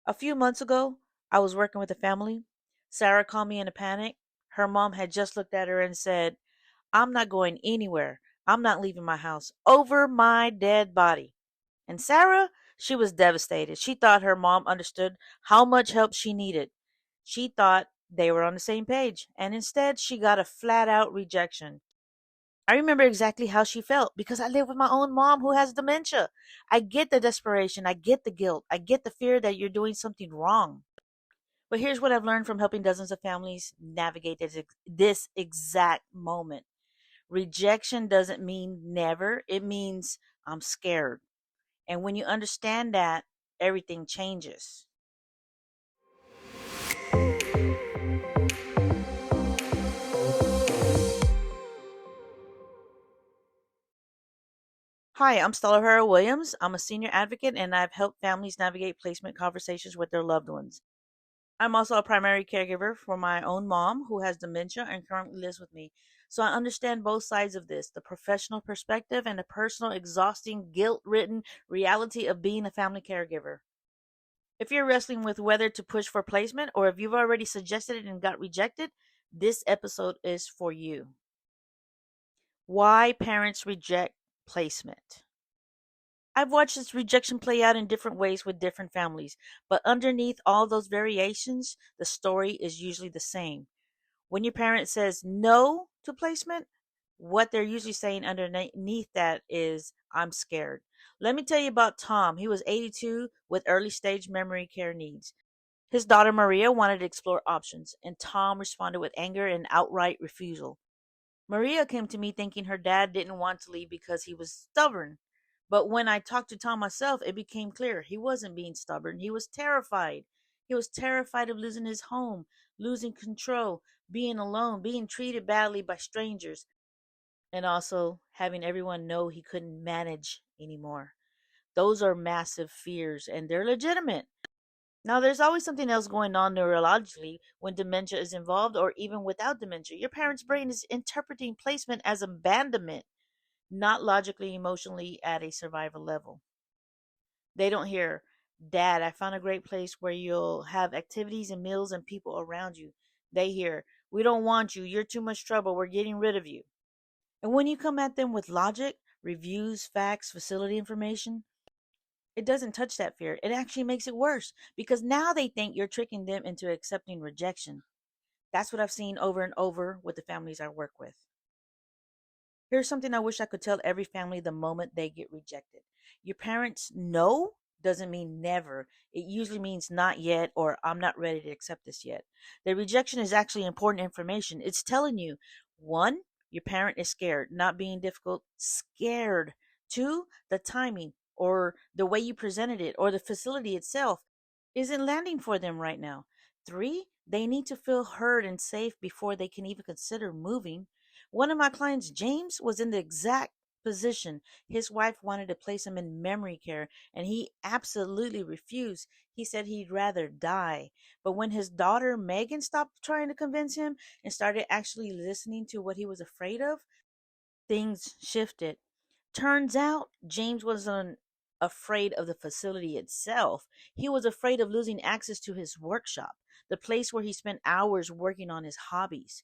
A few months ago, I was working with a family. Sarah called me in a panic. Her mom had just looked at her and said, I'm not going anywhere. I'm not leaving my house over my dead body. And Sarah, she was devastated. She thought her mom understood how much help she needed. She thought they were on the same page. And instead, she got a flat out rejection. I remember exactly how she felt because I live with my own mom who has dementia. I get the desperation. I get the guilt. I get the fear that you're doing something wrong. But here's what I've learned from helping dozens of families navigate this exact moment. Rejection doesn't mean never, it means I'm scared. And when you understand that, everything changes. Hi, I'm Stella Herrera Williams. I'm a senior advocate and I've helped families navigate placement conversations with their loved ones. I'm also a primary caregiver for my own mom who has dementia and currently lives with me. So I understand both sides of this, the professional perspective and the personal, exhausting, guilt ridden reality of being a family caregiver. If you're wrestling with whether to push for placement or if you've already suggested it and got rejected, this episode is for you. Why parents reject placement. I've watched this rejection play out in different ways with different families, but underneath all those variations, the story is usually the same. When your parent says no to placement, what they're usually saying underneath that is, I'm scared. Let me tell you about Tom. He was 82 with early stage memory care needs. His daughter Maria wanted to explore options, and Tom responded with anger and outright refusal. Maria came to me thinking her dad didn't want to leave because he was stubborn. But when I talked to Tom myself, it became clear he wasn't being stubborn. He was terrified. He was terrified of losing his home, losing control, being alone, being treated badly by strangers, and also having everyone know he couldn't manage anymore. Those are massive fears, and they're legitimate. Now, there's always something else going on neurologically when dementia is involved, or even without dementia. Your parent's brain is interpreting placement as abandonment, not logically, emotionally at a survival level. They don't hear, Dad, I found a great place where you'll have activities and meals and people around you. They hear, We don't want you. You're too much trouble. We're getting rid of you. And when you come at them with logic, reviews, facts, facility information, it doesn't touch that fear. It actually makes it worse because now they think you're tricking them into accepting rejection. That's what I've seen over and over with the families I work with. Here's something I wish I could tell every family the moment they get rejected. Your parents no doesn't mean never. It usually means not yet or I'm not ready to accept this yet. The rejection is actually important information. It's telling you, one, your parent is scared, not being difficult, scared. Two, the timing or the way you presented it or the facility itself isn't landing for them right now. Three, they need to feel heard and safe before they can even consider moving. One of my clients, James, was in the exact position. His wife wanted to place him in memory care, and he absolutely refused. He said he'd rather die. But when his daughter, Megan, stopped trying to convince him and started actually listening to what he was afraid of, things shifted. Turns out James wasn't afraid of the facility itself. He was afraid of losing access to his workshop, the place where he spent hours working on his hobbies.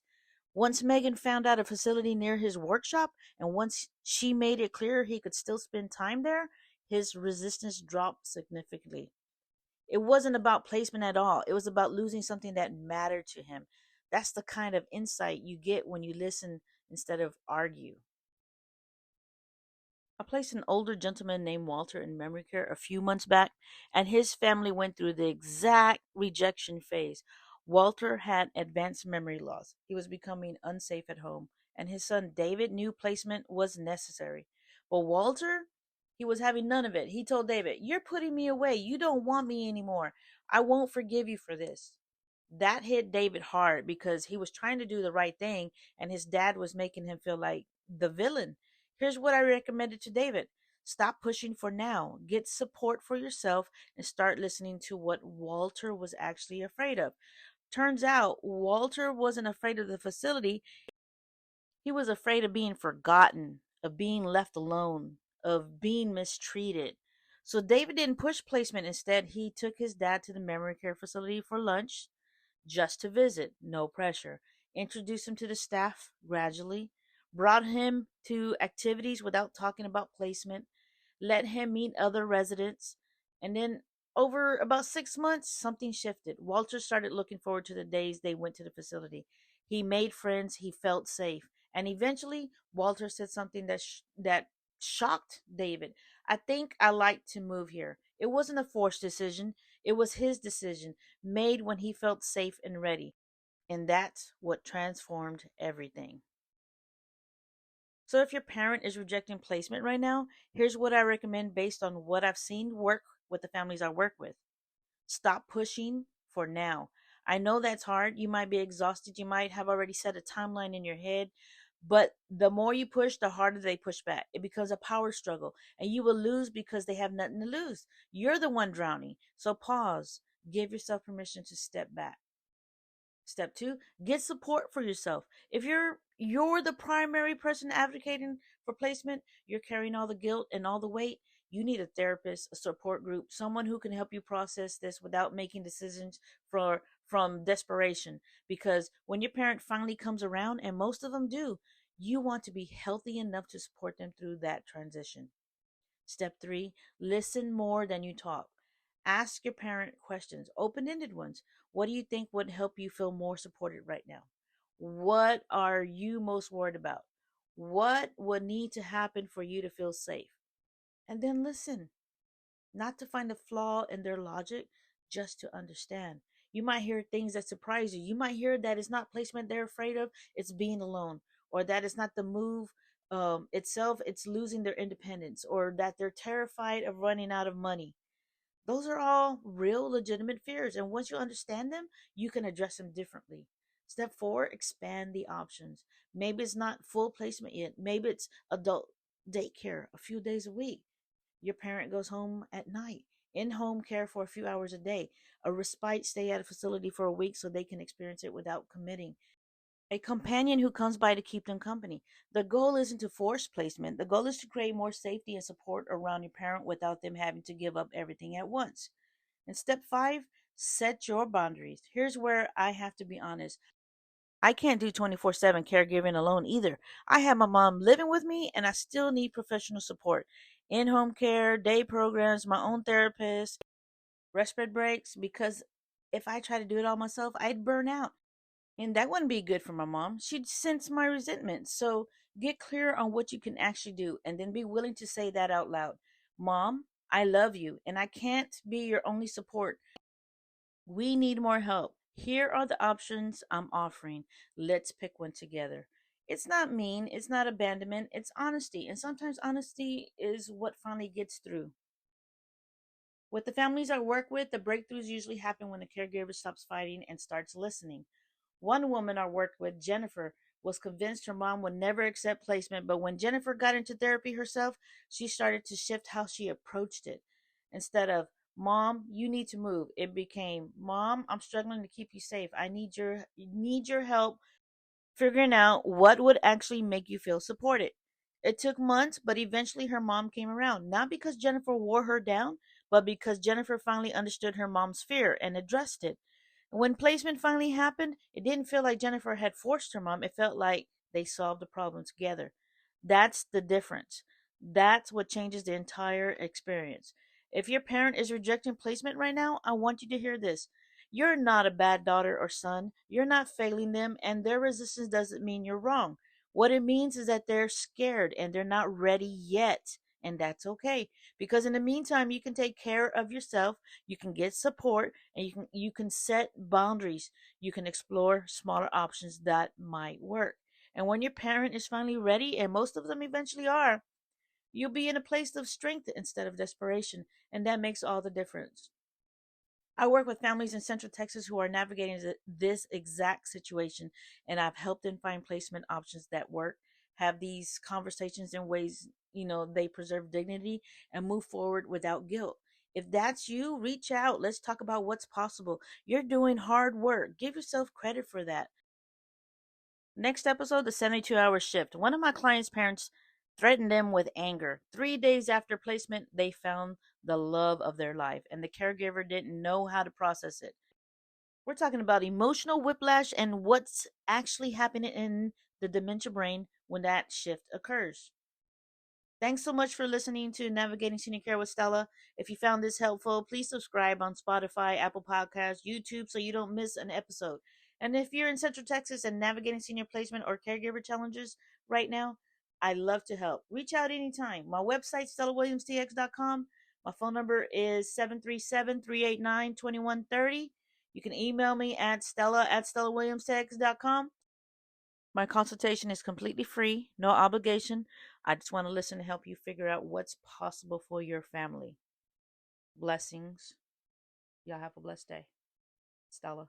Once Megan found out a facility near his workshop, and once she made it clear he could still spend time there, his resistance dropped significantly. It wasn't about placement at all. It was about losing something that mattered to him. That's the kind of insight you get when you listen instead of argue. I placed an older gentleman named Walter in memory care a few months back, and his family went through the exact rejection phase. Walter had advanced memory loss. He was becoming unsafe at home, and his son David knew placement was necessary. But Walter, he was having none of it. He told David, You're putting me away. You don't want me anymore. I won't forgive you for this. That hit David hard because he was trying to do the right thing, and his dad was making him feel like the villain. Here's what I recommended to David. Stop pushing for now. Get support for yourself and start listening to what Walter was actually afraid of. Turns out Walter wasn't afraid of the facility. He was afraid of being forgotten, of being left alone, of being mistreated. So David didn't push placement. Instead, he took his dad to the memory care facility for lunch just to visit, no pressure. Introduced him to the staff gradually, brought him to activities without talking about placement, let him meet other residents, and then over about 6 months, something shifted. Walter started looking forward to the days they went to the facility. He made friends, he felt safe, and eventually, Walter said something that shocked David. I think I like to move here. It wasn't a forced decision, it was his decision, made when he felt safe and ready. And that's what transformed everything. So, if your parent is rejecting placement right now, here's what I recommend based on what I've seen work with the families I work with. Stop pushing for now. I know that's hard. You might be exhausted. You might have already set a timeline in your head. But the more you push, the harder they push back. It becomes a power struggle, and you will lose because they have nothing to lose. You're the one drowning. So pause. Give yourself permission to step back. Step two, get support for yourself. If you're the primary person advocating for placement, you're carrying all the guilt and all the weight. You need a therapist, a support group, someone who can help you process this without making decisions from desperation. Because when your parent finally comes around, and most of them do, you want to be healthy enough to support them through that transition. Step three, listen more than you talk. Ask your parent questions, open ended ones. What do you think would help you feel more supported right now? What are you most worried about? What would need to happen for you to feel safe? And then listen, not to find a flaw in their logic, just to understand. You might hear things that surprise you. You might hear that it's not placement they're afraid of, it's being alone, or that it's not the move itself, it's losing their independence, or that they're terrified of running out of money. Those are all real, legitimate fears. And once you understand them, you can address them differently. Step four, expand the options. Maybe it's not full placement yet. Maybe it's adult daycare a few days a week. Your parent goes home at night. In home care for a few hours a day. A respite stay at a facility for a week so they can experience it without committing. A companion who comes by to keep them company. The goal isn't to force placement. The goal is to create more safety and support around your parent without them having to give up everything at once. And step five, set your boundaries. Here's where I have to be honest. I can't do 24/7 caregiving alone either. I have my mom living with me and I still need professional support. In home care, day programs, my own therapist, respite breaks, because if I try to do it all myself, I'd burn out. And that wouldn't be good for my mom. She'd sense my resentment. So get clear on what you can actually do and then be willing to say that out loud. Mom, I love you and I can't be your only support. We need more help. Here are the options I'm offering. Let's pick one together. It's not mean, it's not abandonment, it's honesty. And sometimes honesty is what finally gets through. With the families I work with, the breakthroughs usually happen when the caregiver stops fighting and starts listening. One woman I worked with, Jennifer, was convinced her mom would never accept placement, but when Jennifer got into therapy herself, she started to shift how she approached it. Instead of, Mom, you need to move, it became, Mom, I'm struggling to keep you safe. I need your help figuring out what would actually make you feel supported. It took months, but eventually her mom came around. Not because Jennifer wore her down, but because Jennifer finally understood her mom's fear and addressed it. When placement finally happened, it didn't feel like Jennifer had forced her mom. It felt like they solved the problem together. That's the difference. That's what changes the entire experience. If your parent is rejecting placement right now, I want you to hear this. You're not a bad daughter or son. You're not failing them, and their resistance doesn't mean you're wrong. What it means is that they're scared and they're not ready yet. And that's okay. Because in the meantime, you can take care of yourself, you can get support, and you can set boundaries. You can explore smaller options that might work. And when your parent is finally ready, and most of them eventually are, you'll be in a place of strength instead of desperation. And that makes all the difference. I work with families in Central Texas who are navigating this exact situation, and I've helped them find placement options that work, have these conversations in ways, they preserve dignity and move forward without guilt. If that's you, reach out. Let's talk about what's possible. You're doing hard work. Give yourself credit for that. Next episode, the 72-hour shift. One of my clients' parents threatened them with anger. 3 days after placement, they found the love of their life, and the caregiver didn't know how to process it. We're talking about emotional whiplash and what's actually happening in the dementia brain when that shift occurs. Thanks so much for listening to Navigating Senior Care with Stella. If you found this helpful, please subscribe on Spotify, Apple Podcasts, YouTube so you don't miss an episode. And if you're in Central Texas and navigating senior placement or caregiver challenges right now, I love to help. Reach out anytime. My website, StellaWilliamsTX.com. My phone number is 737-389-2130. You can email me at Stella@StellaWilliamsTX.com. My consultation is completely free, no obligation. I just want to listen and help you figure out what's possible for your family. Blessings. Y'all have a blessed day. Stella.